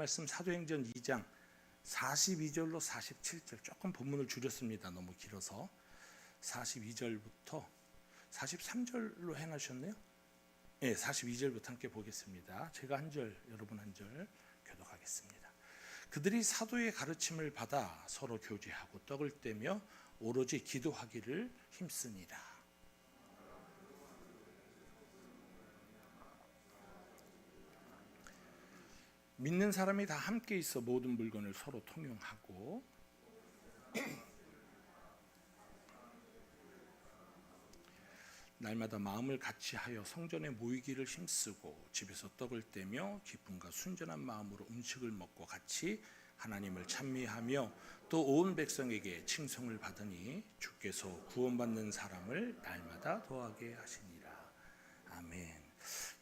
말씀 사도행전 2장 42절로 47절, 조금 본문을 줄였습니다. 너무 길어서 42절부터 43절로 해놓으셨네요. 네, 42절부터 함께 보겠습니다. 제가 한 절, 여러분 한 절 교독하겠습니다. 그들이 사도의 가르침을 받아 서로 교제하고 떡을 떼며 오로지 기도하기를 힘쓰니라. 믿는 사람이 다 함께 있어 모든 물건을 서로 통용하고 날마다 마음을 같이하여 성전에 모이기를 힘쓰고 집에서 떡을 떼며 기쁨과 순전한 마음으로 음식을 먹고 같이 하나님을 찬미하며 또 온 백성에게 칭송을 받으니 주께서 구원받는 사람을 날마다 더하게 하시니라. 아멘.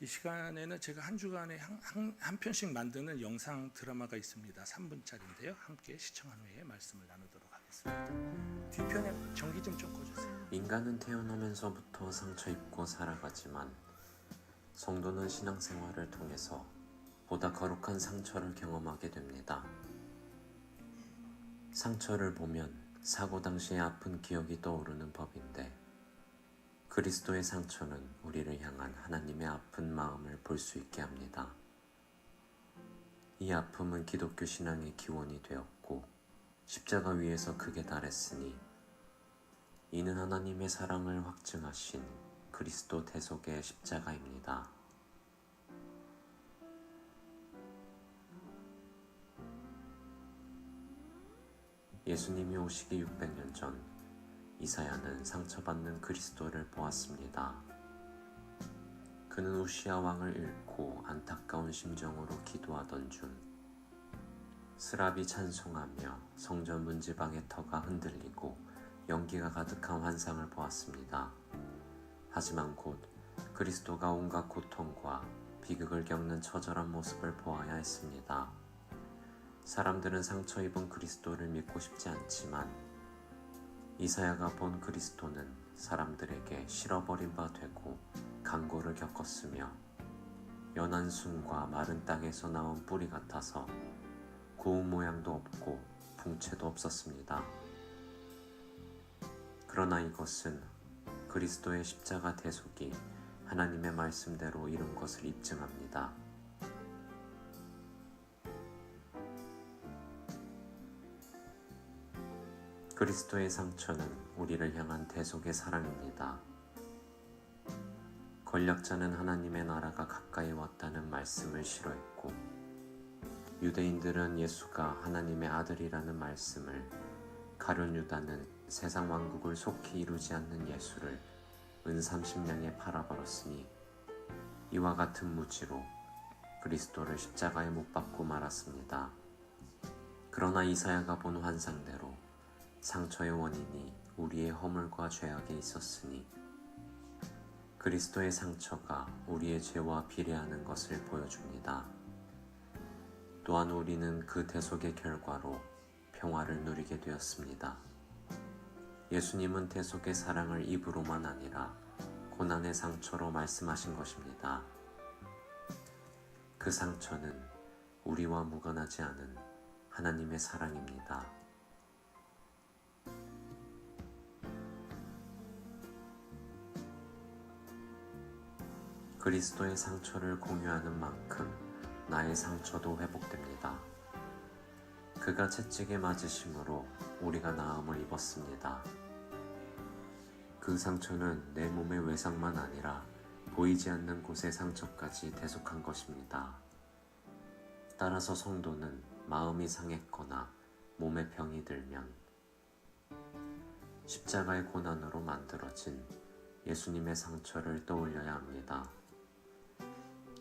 이 시간에는 제가 한 주간에 한 편씩 만드는 영상 드라마가 있습니다. 3분짜리인데요. 함께 시청한 후에 말씀을 나누도록 하겠습니다. 뒤편에 전기 좀 꺼주세요. 인간은 태어나면서부터 상처 입고 살아가지만 성도는 신앙생활을 통해서 보다 거룩한 상처를 경험하게 됩니다. 상처를 보면 사고 당시의 아픈 기억이 떠오르는 법인데 그리스도의 상처는 우리를 향한 하나님의 아픈 마음을 볼 수 있게 합니다. 이 아픔은 기독교 신앙의 기원이 되었고 십자가 위에서 극에 달했으니 이는 하나님의 사랑을 확증하신 그리스도 대속의 십자가입니다. 예수님이 오시기 600년 전 이사야는 상처받는 그리스도를 보았습니다. 그는 우시야 왕을 잃고 안타까운 심정으로 기도하던 중 스랍이 찬송하며 성전 문지방의 터가 흔들리고 연기가 가득한 환상을 보았습니다. 하지만 곧 그리스도가 온갖 고통과 비극을 겪는 처절한 모습을 보아야 했습니다. 사람들은 상처 입은 그리스도를 믿고 싶지 않지만 이사야가 본 그리스도는 사람들에게 실어버린 바 되고 간고를 겪었으며 연한 순과 마른 땅에서 나온 뿌리 같아서 고운 모양도 없고 풍채도 없었습니다. 그러나 이것은 그리스도의 십자가 대속이 하나님의 말씀대로 이룬 것을 입증합니다. 그리스도의 상처는 우리를 향한 대속의 사랑입니다. 권력자는 하나님의 나라가 가까이 왔다는 말씀을 싫어했고 유대인들은 예수가 하나님의 아들이라는 말씀을, 가룟 유다는 세상 왕국을 속히 이루지 않는 예수를 은 30냥에 팔아버렸으니 이와 같은 무지로 그리스도를 십자가에 못 박고 말았습니다. 그러나 이사야가 본 환상대로 상처의 원인이 우리의 허물과 죄악에 있었으니 그리스도의 상처가 우리의 죄와 비례하는 것을 보여줍니다. 또한 우리는 그 대속의 결과로 평화를 누리게 되었습니다. 예수님은 대속의 사랑을 입으로만 아니라 고난의 상처로 말씀하신 것입니다. 그 상처는 우리와 무관하지 않은 하나님의 사랑입니다. 그리스도의 상처를 공유하는 만큼 나의 상처도 회복됩니다. 그가 채찍에 맞으심으로 우리가 나음을 입었습니다. 그 상처는 내 몸의 외상만 아니라 보이지 않는 곳의 상처까지 대속한 것입니다. 따라서 성도는 마음이 상했거나 몸에 병이 들면 십자가의 고난으로 만들어진 예수님의 상처를 떠올려야 합니다.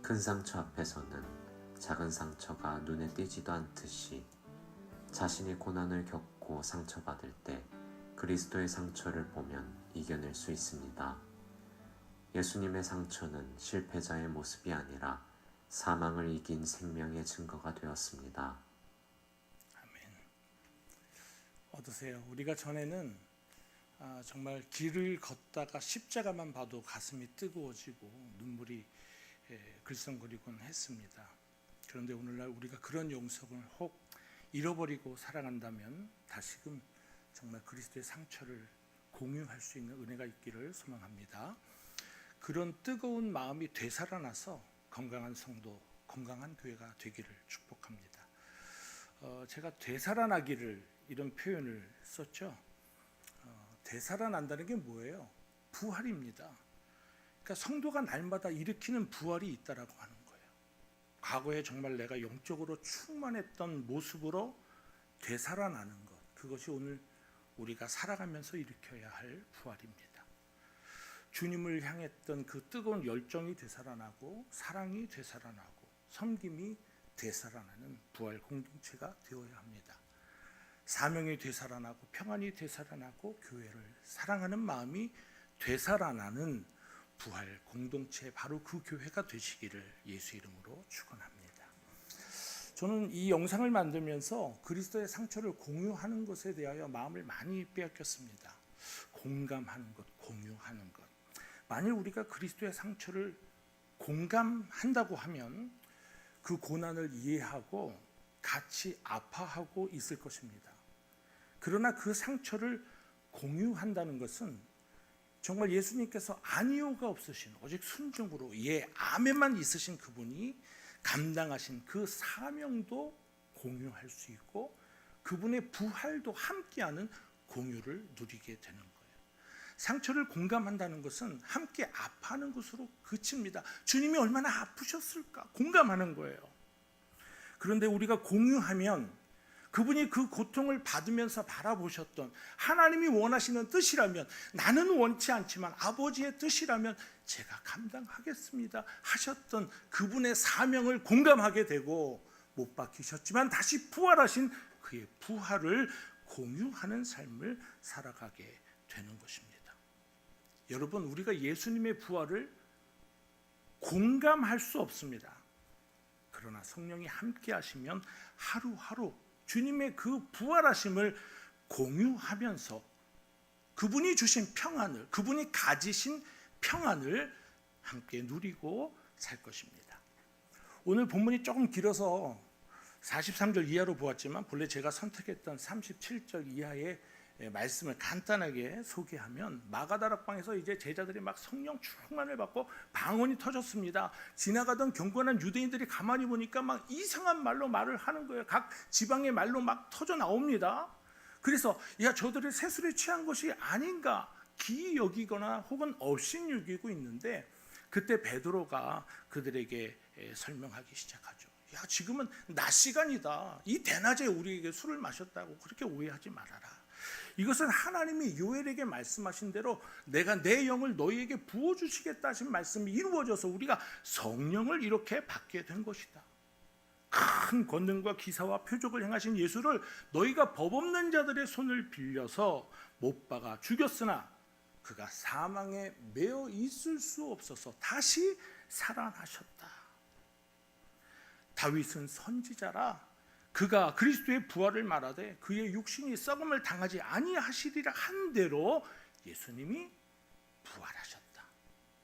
큰 상처 앞에서는 작은 상처가 눈에 띄지도 않듯이 자신이 고난을 겪고 상처받을 때 그리스도의 상처를 보면 이겨낼 수 있습니다. 예수님의 상처는 실패자의 모습이 아니라 사망을 이긴 생명의 증거가 되었습니다. 아멘. 어떠세요? 우리가 전에는 정말 길을 걷다가 십자가만 봐도 가슴이 뜨거워지고 눈물이 글썽거리곤 했습니다. 그런데 오늘날 우리가 그런 영성을 혹 잃어버리고 살아간다면 다시금 정말 그리스도의 상처를 공유할 수 있는 은혜가 있기를 소망합니다. 그런 뜨거운 마음이 되살아나서 건강한 성도, 건강한 교회가 되기를 축복합니다. 제가 되살아나기를 이런 표현을 썼죠. 되살아난다는 게 뭐예요? 부활입니다. 그러니까 성도가 날마다 일으키는 부활이 있다라고 하는 거예요. 과거에 정말 내가 영적으로 충만했던 모습으로 되살아나는 것, 그것이 오늘 우리가 살아가면서 일으켜야 할 부활입니다. 주님을 향했던 그 뜨거운 열정이 되살아나고 사랑이 되살아나고 섬김이 되살아나는 부활 공동체가 되어야 합니다. 사명이 되살아나고 평안이 되살아나고 교회를 사랑하는 마음이 되살아나는 부활 공동체, 바로 그 교회가 되시기를 예수 이름으로 축원합니다. 저는 이 영상을 만들면서 그리스도의 상처를 공유하는 것에 대하여 마음을 많이 빼앗겼습니다. 공감하는 것, 공유하는 것. 만일 우리가 그리스도의 상처를 공감한다고 하면 그 고난을 이해하고 같이 아파하고 있을 것입니다. 그러나 그 상처를 공유한다는 것은 정말 예수님께서 아니요가 없으신, 오직 순종으로 예, 아멘만 있으신 그분이 감당하신 그 사명도 공유할 수 있고 그분의 부활도 함께하는 공유를 누리게 되는 거예요. 상처를 공감한다는 것은 함께 아파하는 것으로 그칩니다. 주님이 얼마나 아프셨을까 공감하는 거예요. 그런데 우리가 공유하면 그분이 그 고통을 받으면서 바라보셨던 하나님이 원하시는 뜻이라면, 나는 원치 않지만 아버지의 뜻이라면 제가 감당하겠습니다 하셨던 그분의 사명을 공감하게 되고, 못 박히셨지만 다시 부활하신 그의 부활을 공유하는 삶을 살아가게 되는 것입니다. 여러분, 우리가 예수님의 부활을 공감할 수 없습니다. 그러나 성령이 함께 하시면 하루하루 주님의 그 부활하심을 공유하면서 그분이 주신 평안을, 그분이 가지신 평안을 함께 누리고 살 것입니다. 오늘 본문이 조금 길어서 43절 이하로 보았지만 본래 제가 선택했던 37절 이하의 말씀을 간단하게 소개하면, 마가다락방에서 이제 제자들이 막 성령 충만을 받고 방언이 터졌습니다. 지나가던 경건한 유대인들이 가만히 보니까 막 이상한 말로 말을 하는 거예요. 각 지방의 말로 막 터져 나옵니다. 그래서 야, 저들이 세술에 취한 것이 아닌가 기이 여기거나 혹은 업신 여기고 있는데, 그때 베드로가 그들에게 설명하기 시작하죠. 야, 지금은 낮 시간이다. 이 대낮에 우리에게 술을 마셨다고 그렇게 오해하지 말아라. 이것은 하나님이 요엘에게 말씀하신 대로 내가 내 영을 너희에게 부어주시겠다 하신 말씀이 이루어져서 우리가 성령을 이렇게 받게 된 것이다. 큰 권능과 기사와 표적을 행하신 예수를 너희가 법 없는 자들의 손을 빌려서 못 박아 죽였으나 그가 사망에 매어 있을 수 없어서 다시 살아나셨다. 다윗은 선지자라 그가 그리스도의 부활을 말하되 그의 육신이 썩음을 당하지 아니하시리라 한 대로 예수님이 부활하셨다.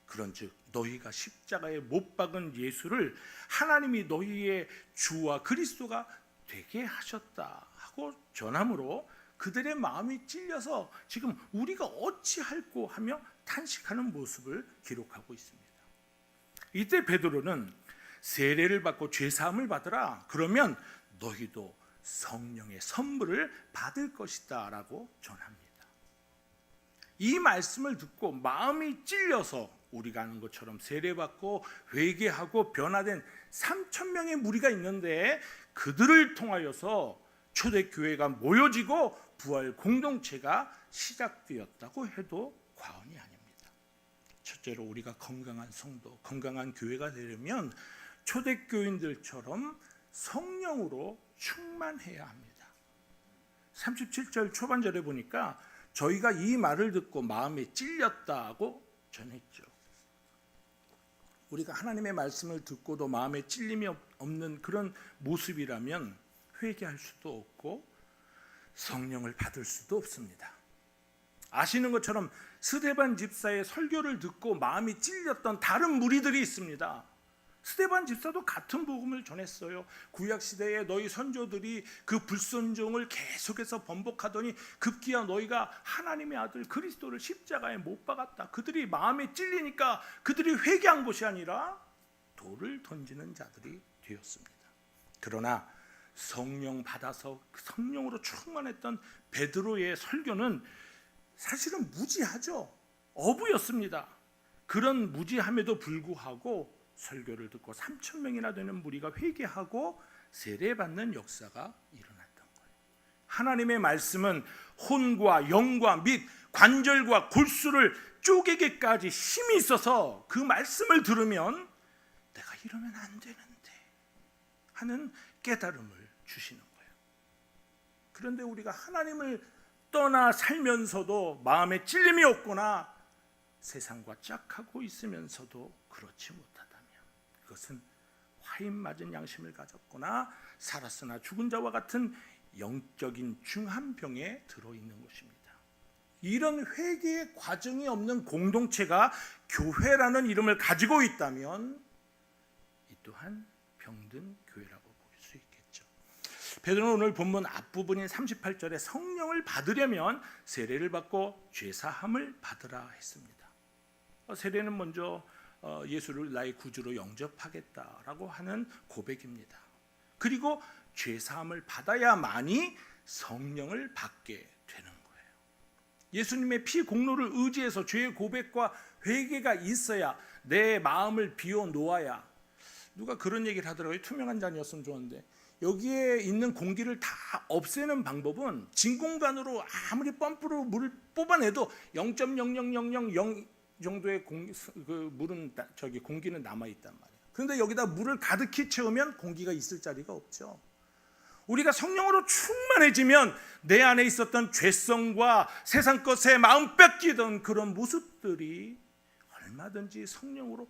그런즉 너희가 십자가에 못 박은 예수를 하나님이 너희의 주와 그리스도가 되게 하셨다 하고 전함으로 그들의 마음이 찔려서 지금 우리가 어찌할꼬 하며 탄식하는 모습을 기록하고 있습니다. 이때 베드로는 세례를 받고 죄사함을 받으라, 그러면 너희도 성령의 선물을 받을 것이다 라고 전합니다. 이 말씀을 듣고 마음이 찔려서 우리가 아는 것처럼 세례받고 회개하고 변화된 3,000명의 무리가 있는데 그들을 통하여서 초대교회가 모여지고 부활 공동체가 시작되었다고 해도 과언이 아닙니다. 첫째로 우리가 건강한 성도, 건강한 교회가 되려면 초대교인들처럼 성령으로 충만해야 합니다. 37절 초반절에 보니까 저희가 이 말을 듣고 마음에 찔렸다고 전했죠. 우리가 하나님의 말씀을 듣고도 마음에 찔림이 없는 그런 모습이라면 회개할 수도 없고 성령을 받을 수도 없습니다. 아시는 것처럼 스데반 집사의 설교를 듣고 마음이 찔렸던 다른 무리들이 있습니다. 스데반 집사도 같은 복음을 전했어요. 구약 시대에 너희 선조들이 그 불순종을 계속해서 번복하더니 급기야 너희가 하나님의 아들 그리스도를 십자가에 못 박았다. 그들이 마음에 찔리니까 그들이 회개한 것이 아니라 돌을 던지는 자들이 되었습니다. 그러나 성령 받아서 성령으로 충만했던 베드로의 설교는 사실은 무지하죠. 어부였습니다. 그런 무지함에도 불구하고 설교를 듣고 3,000명이나 되는 무리가 회개하고 세례받는 역사가 일어났던 거예요. 하나님의 말씀은 혼과 영과 및 관절과 골수를 쪼개기까지 힘이 있어서 그 말씀을 들으면 내가 이러면 안 되는데 하는 깨달음을 주시는 거예요. 그런데 우리가 하나님을 떠나 살면서도 마음에 찔림이 없거나 세상과 짝하고 있으면서도 그렇지 못하다면 그것은 화인 맞은 양심을 가졌거나 살았으나 죽은 자와 같은 영적인 중한병에 들어있는 것입니다. 이런 회개의 과정이 없는 공동체가 교회라는 이름을 가지고 있다면 이 또한 병든 교회라고 볼 수 있겠죠. 베드로는 오늘 본문 앞부분인 38절에 성령을 받으려면 세례를 받고 죄사함을 받으라 했습니다. 세례는 먼저 예수를 나의 구주로 영접하겠다라고 하는 고백입니다. 그리고 죄사함을 받아야만이 성령을 받게 되는 거예요. 예수님의 피 공로를 의지해서 죄의 고백과 회개가 있어야 내 마음을 비워 놓아야, 누가 그런 얘기를 하더라고요. 투명한 잔이었으면 좋은데 여기에 있는 공기를 다 없애는 방법은 진공관으로 아무리 펌프로 물을 뽑아내도 0.00000 정도의 물은 공기는 남아 있단 말이에요. 그런데 여기다 물을 가득히 채우면 공기가 있을 자리가 없죠. 우리가 성령으로 충만해지면 내 안에 있었던 죄성과 세상 것에 마음 뺏기던 그런 모습들이 얼마든지 성령으로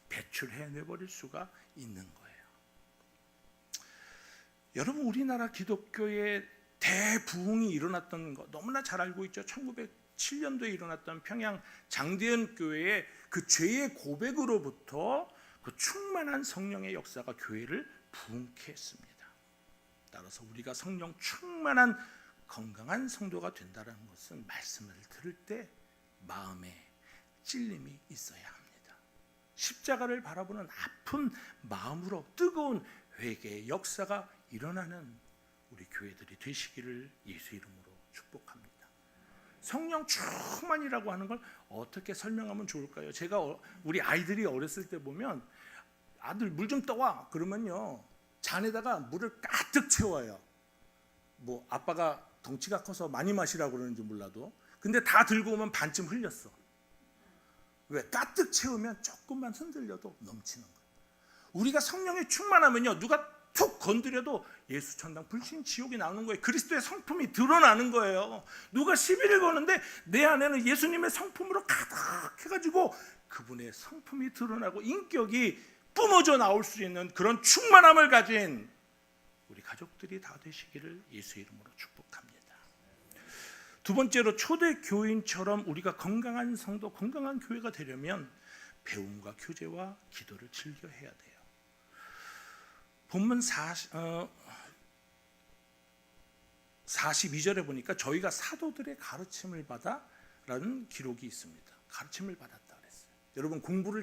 배출해내 버릴 수가 있는 거예요. 여러분, 우리나라 기독교의 대부흥이 일어났던 거 너무나 잘 알고 있죠. 1907년도에 일어났던 평양 장대현 교회의 그 죄의 고백으로부터 그 충만한 성령의 역사가 교회를 부흥케 했습니다. 따라서 우리가 성령 충만한 건강한 성도가 된다는 것은 말씀을 들을 때 마음에 찔림이 있어야 합니다. 십자가를 바라보는 아픈 마음으로 뜨거운 회개의 역사가 일어나는 우리 교회들이 되시기를 예수 이름으로 축복합니다. 성령 충만이라고 하는 걸 어떻게 설명하면 좋을까요? 제가 우리 아이들이 어렸을 때 보면 아들 물 좀 떠와 그러면요 잔에다가 물을 가득 채워요. 뭐 아빠가 덩치가 커서 많이 마시라고 그러는지 몰라도 근데 다 들고 오면 반쯤 흘렸어. 왜? 가득 채우면 조금만 흔들려도 넘치는 거예요. 우리가 성령에 충만하면요 누가 툭 건드려도 예수 천당 불신 지옥이 나오는 거예요. 그리스도의 성품이 드러나는 거예요. 누가 시비를 거는데 내 안에는 예수님의 성품으로 가득해가지고 그분의 성품이 드러나고 인격이 뿜어져 나올 수 있는 그런 충만함을 가진 우리 가족들이 다 되시기를 예수 이름으로 축복합니다. 두 번째로 초대 교인처럼 우리가 건강한 성도, 건강한 교회가 되려면 배움과 교제와 기도를 즐겨 해야 돼요. 본문 42절에 보니까 저희가 사도들의 가르침을 받아라는 기록이 있습니다. 가르침을 받았다 그랬어요. 여러분 공부를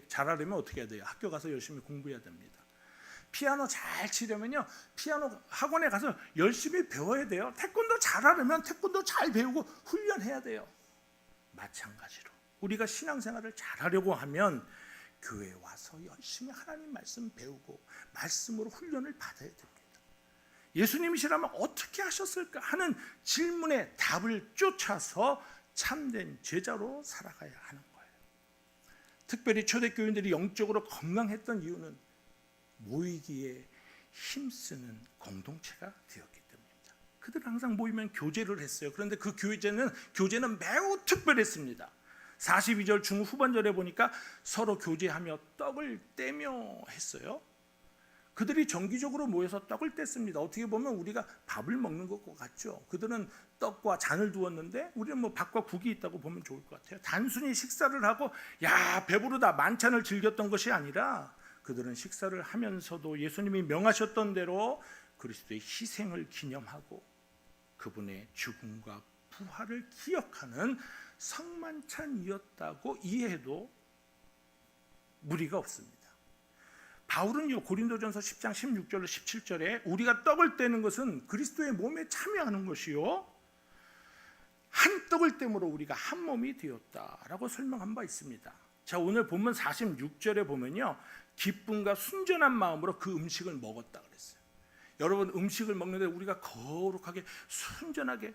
잘하려면 어떻게 해야 돼요? 학교 가서 열심히 공부해야 됩니다. 피아노 잘 치려면요 피아노 학원에 가서 열심히 배워야 돼요. 태권도 잘하려면 태권도 잘 배우고 훈련해야 돼요. 마찬가지로 우리가 신앙생활을 잘하려고 하면 교회에 와서 열심히 하나님 말씀 배우고 말씀으로 훈련을 받아야 됩니다. 예수님이시라면 어떻게 하셨을까 하는 질문에 답을 쫓아서 참된 제자로 살아가야 하는 거예요. 특별히 초대교인들이 영적으로 건강했던 이유는 모이기에 힘쓰는 공동체가 되었기 때문입니다. 그들은 항상 모이면 교제를 했어요. 그런데 그 교제는 매우 특별했습니다. 42절 중후반절에 보니까 서로 교제하며 떡을 떼며 했어요. 그들이 정기적으로 모여서 떡을 뗐습니다. 어떻게 보면 우리가 밥을 먹는 것 같죠. 그들은 떡과 잔을 두었는데 우리는 뭐 밥과 국이 있다고 보면 좋을 것 같아요. 단순히 식사를 하고 야 배부르다 만찬을 즐겼던 것이 아니라 그들은 식사를 하면서도 예수님이 명하셨던 대로 그리스도의 희생을 기념하고 그분의 죽음과 부활을 기억하는 성만찬이었다고 이해해도 무리가 없습니다. 바울은요, 고린도전서 10장 16절로 17절에 우리가 떡을 떼는 것은 그리스도의 몸에 참여하는 것이요 한 떡을 떼므로 우리가 한 몸이 되었다라고 설명한 바 있습니다. 자, 오늘 본문 46절에 보면요, 기쁨과 순전한 마음으로 그 음식을 먹었다 그랬어요. 여러분, 음식을 먹는데 우리가 거룩하게 순전하게,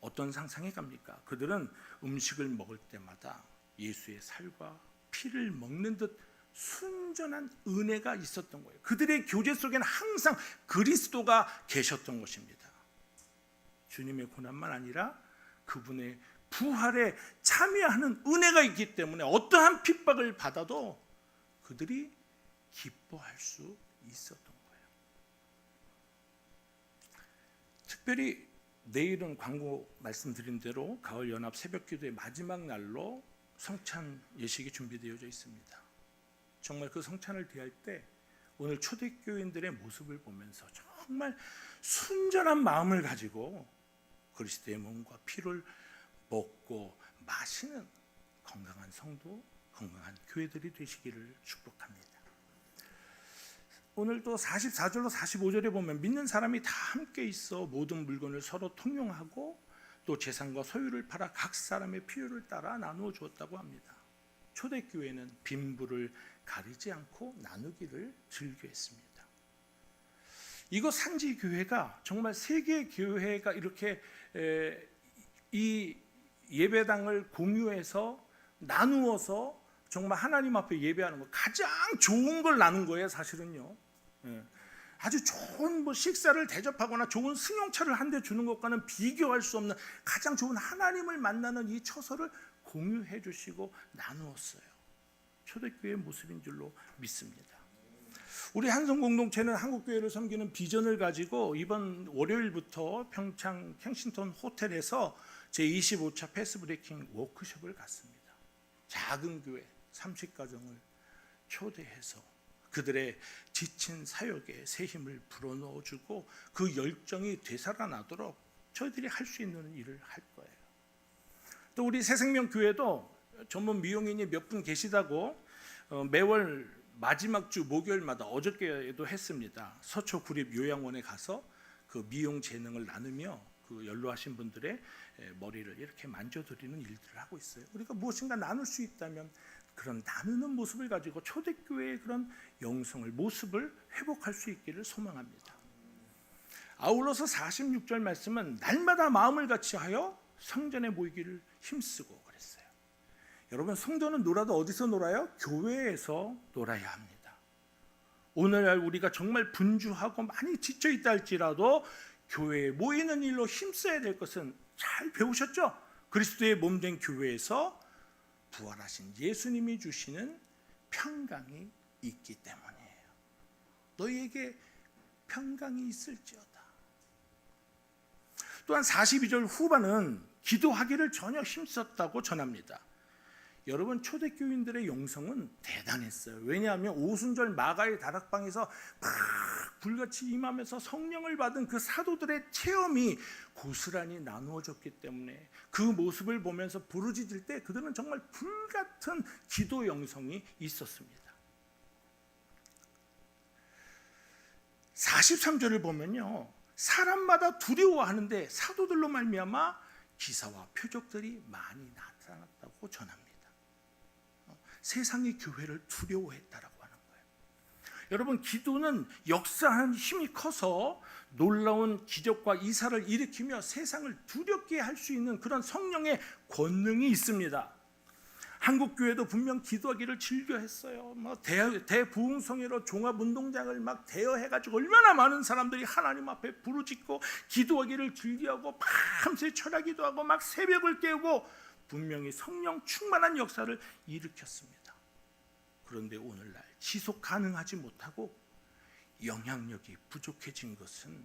어떤 상상이 갑니까? 그들은 음식을 먹을 때마다 예수의 살과 피를 먹는 듯 순전한 은혜가 있었던 거예요. 그들의 교제 속에는 항상 그리스도가 계셨던 것입니다. 주님의 고난만 아니라 그분의 부활에 참여하는 은혜가 있기 때문에 어떠한 핍박을 받아도 그들이 기뻐할 수 있었던 거예요. 특별히 내일은 광고 말씀드린 대로 가을 연합 새벽 기도의 마지막 날로 성찬 예식이 준비되어져 있습니다. 정말 그 성찬을 대할 때 오늘 초대교인들의 모습을 보면서 정말 순전한 마음을 가지고 그리스도의 몸과 피를 먹고 마시는 건강한 성도, 건강한 교회들이 되시기를 축복합니다. 오늘 또 44절로 45절에 보면 믿는 사람이 다 함께 있어 모든 물건을 서로 통용하고 또 재산과 소유를 팔아 각 사람의 필요를 따라 나누어 주었다고 합니다. 초대교회는 빈부를 가리지 않고 나누기를 즐겨했습니다. 이거 산지교회가 정말 세계 교회가 이렇게 이 예배당을 공유해서 나누어서 정말 하나님 앞에 예배하는 거 가장 좋은 걸 나눈 거예요, 사실은요. 아주 좋은 식사를 대접하거나 좋은 승용차를 한 대 주는 것과는 비교할 수 없는 가장 좋은 하나님을 만나는 이 처소를 공유해 주시고 나누었어요. 초대교회의 모습인 줄로 믿습니다. 우리 한성 공동체는 한국교회를 섬기는 비전을 가지고 이번 월요일부터 평창 켄싱턴 호텔에서 제25차 패스브레이킹 워크숍을 갖습니다. 작은 교회 30가정을 초대해서 그들의 지친 사역에 새 힘을 불어넣어주고 그 열정이 되살아나도록 저희들이 할 수 있는 일을 할 거예요. 또 우리 새생명교회도 전문 미용인이 몇 분 계시다고 매월 마지막 주 목요일마다 어저께도 했습니다. 서초 구립 요양원에 가서 그 미용 재능을 나누며 그 연로하신 분들의 머리를 이렇게 만져드리는 일들을 하고 있어요. 우리가 무엇인가 나눌 수 있다면 그런 나누는 모습을 가지고 초대교회의 그런 영성을, 모습을 회복할 수 있기를 소망합니다. 아울러서 46절 말씀은 날마다 마음을 같이하여 성전에 모이기를 힘쓰고 그랬어요. 여러분, 성도는 놀아도 어디서 놀아요? 교회에서 놀아야 합니다. 오늘날 우리가 정말 분주하고 많이 지쳐있다 할지라도 교회에 모이는 일로 힘써야 될 것은 잘 배우셨죠? 그리스도의 몸된 교회에서 부활하신 예수님이 주시는 평강이 있기 때문이에요. 너희에게 평강이 있을지어다. 또한 42절 후반은 기도하기를 전혀 힘썼다고 전합니다. 여러분, 초대교인들의 영성은 대단했어요. 왜냐하면 오순절 마가의 다락방에서 막 불같이 임하면서 성령을 받은 그 사도들의 체험이 고스란히 나누어졌기 때문에 그 모습을 보면서 부르짖을 때 그들은 정말 불같은 기도 영성이 있었습니다. 43절을 보면요, 사람마다 두려워하는데 사도들로 말미암아 기사와 표적들이 많이 나타났다고 전합니다. 세상이 교회를 두려워했다라고 하는 거예요. 여러분, 기도는 역사하는 힘이 커서 놀라운 기적과 이사를 일으키며 세상을 두렵게 할 수 있는 그런 성령의 권능이 있습니다. 한국 교회도 분명 기도하기를 즐겨했어요. 대부흥성회로 종합운동장을 막 대여해가지고 얼마나 많은 사람들이 하나님 앞에 부르짖고 기도하기를 즐겨하고 밤새 철야기도하고 막 새벽을 깨우고 분명히 성령 충만한 역사를 일으켰습니다. 그런데 오늘날 지속 가능하지 못하고 영향력이 부족해진 것은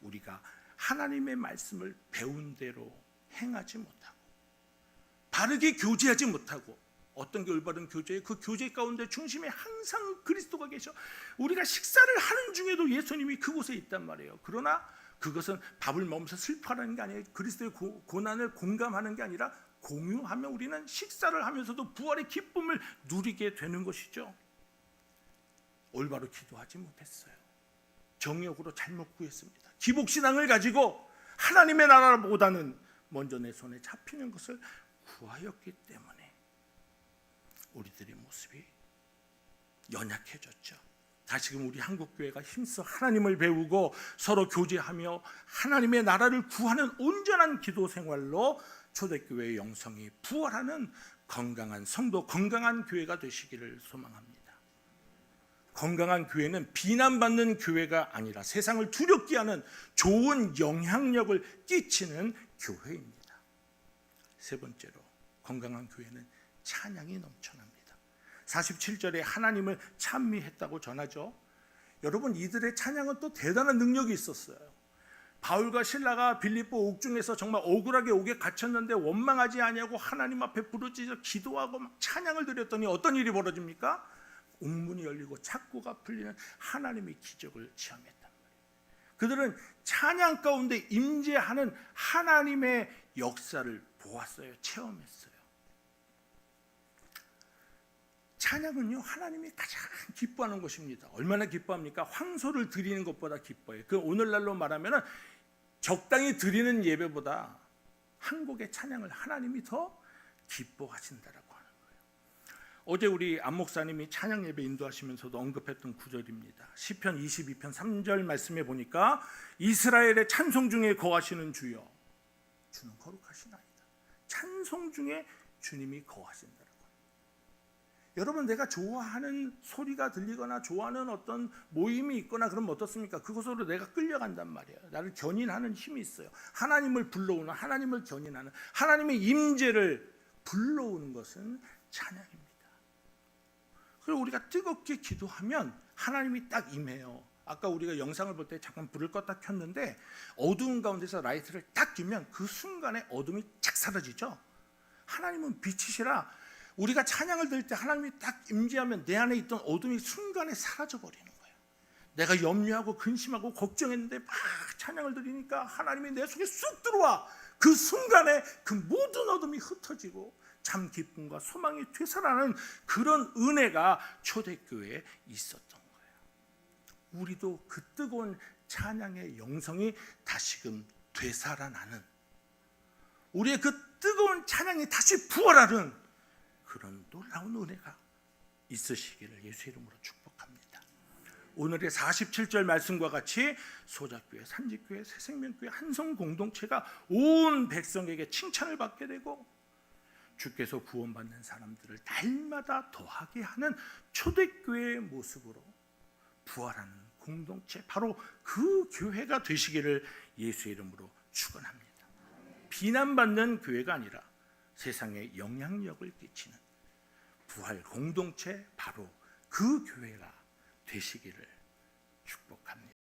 우리가 하나님의 말씀을 배운 대로 행하지 못하고 바르게 교제하지 못하고 어떤 게 올바른 교제예요? 그 교제 가운데 중심에 항상 그리스도가 계셔. 우리가 식사를 하는 중에도 예수님이 그곳에 있단 말이에요. 그러나 그것은 밥을 먹으면서 슬퍼하는 게 아니에요. 그리스도의 고난을 공감하는 게 아니라 공유하며 우리는 식사를 하면서도 부활의 기쁨을 누리게 되는 것이죠. 올바로 기도하지 못했어요. 정욕으로 잘못 구했습니다. 기복신앙을 가지고 하나님의 나라보다는 먼저 내 손에 잡히는 것을 구하였기 때문에 우리들의 모습이 연약해졌죠. 다시금 우리 한국교회가 힘써 하나님을 배우고 서로 교제하며 하나님의 나라를 구하는 온전한 기도 생활로 초대교회의 영성이 부활하는 건강한 성도, 건강한 교회가 되시기를 소망합니다. 건강한 교회는 비난받는 교회가 아니라 세상을 두렵게 하는 좋은 영향력을 끼치는 교회입니다. 세 번째로 건강한 교회는 찬양이 넘쳐납니다. 47절에 하나님을 찬미했다고 전하죠. 여러분, 이들의 찬양은 또 대단한 능력이 있었어요. 바울과 실라가 빌립보 옥중에서 정말 억울하게 옥에 갇혔는데 원망하지 아니하고 하나님 앞에 부르짖어 기도하고 막 찬양을 드렸더니 어떤 일이 벌어집니까? 옥문이 열리고 착고가 풀리는 하나님의 기적을 체험했단 말이에요. 그들은 찬양 가운데 임재하는 하나님의 역사를 보았어요. 체험했어요. 찬양은요, 하나님이 가장 기뻐하는 것입니다. 얼마나 기뻐합니까? 황소를 드리는 것보다 기뻐해요. 그 오늘날로 말하면 적당히 드리는 예배보다 한 곡의 찬양을 하나님이 더 기뻐하신다라고 하는 거예요. 어제 우리 안 목사님이 찬양 예배 인도하시면서도 언급했던 구절입니다. 시편 22편 3절 말씀에 보니까 이스라엘의 찬송 중에 거하시는 주여, 주는 거룩하시나이다. 찬송 중에 주님이 거하신다. 여러분, 내가 좋아하는 소리가 들리거나 좋아하는 어떤 모임이 있거나 그러면 어떻습니까? 그곳으로 내가 끌려간단 말이에요. 나를 견인하는 힘이 있어요. 하나님을 불러오는, 하나님을 견인하는, 하나님의 임재를 불러오는 것은 찬양입니다. 그리고 우리가 뜨겁게 기도하면 하나님이 딱 임해요. 아까 우리가 영상을 볼 때 잠깐 불을 껐다 켰는데 어두운 가운데서 라이트를 딱 켜면 그 순간에 어둠이 착 사라지죠. 하나님은 빛이시라 우리가 찬양을 들을 때 하나님이 딱 임재하면 내 안에 있던 어둠이 순간에 사라져버리는 거예요. 내가 염려하고 근심하고 걱정했는데 막 찬양을 드리니까 하나님이 내 속에 쑥 들어와. 그 순간에 그 모든 어둠이 흩어지고 참 기쁨과 소망이 되살아나는 그런 은혜가 초대교회에 있었던 거예요. 우리도 그 뜨거운 찬양의 영성이 다시금 되살아나는, 우리의 그 뜨거운 찬양이 다시 부활하는 그런 놀라운 은혜가 있으시기를 예수 이름으로 축복합니다. 오늘의 47절 말씀과 같이 소작교회, 산직교회, 새생명교회, 한성 공동체가 온 백성에게 칭찬을 받게 되고 주께서 구원받는 사람들을 날마다 더하게 하는 초대교회의 모습으로 부활하는 공동체, 바로 그 교회가 되시기를 예수 이름으로 축원합니다. 비난받는 교회가 아니라 세상에 영향력을 끼치는 부활 공동체, 바로 그 교회가 되시기를 축복합니다.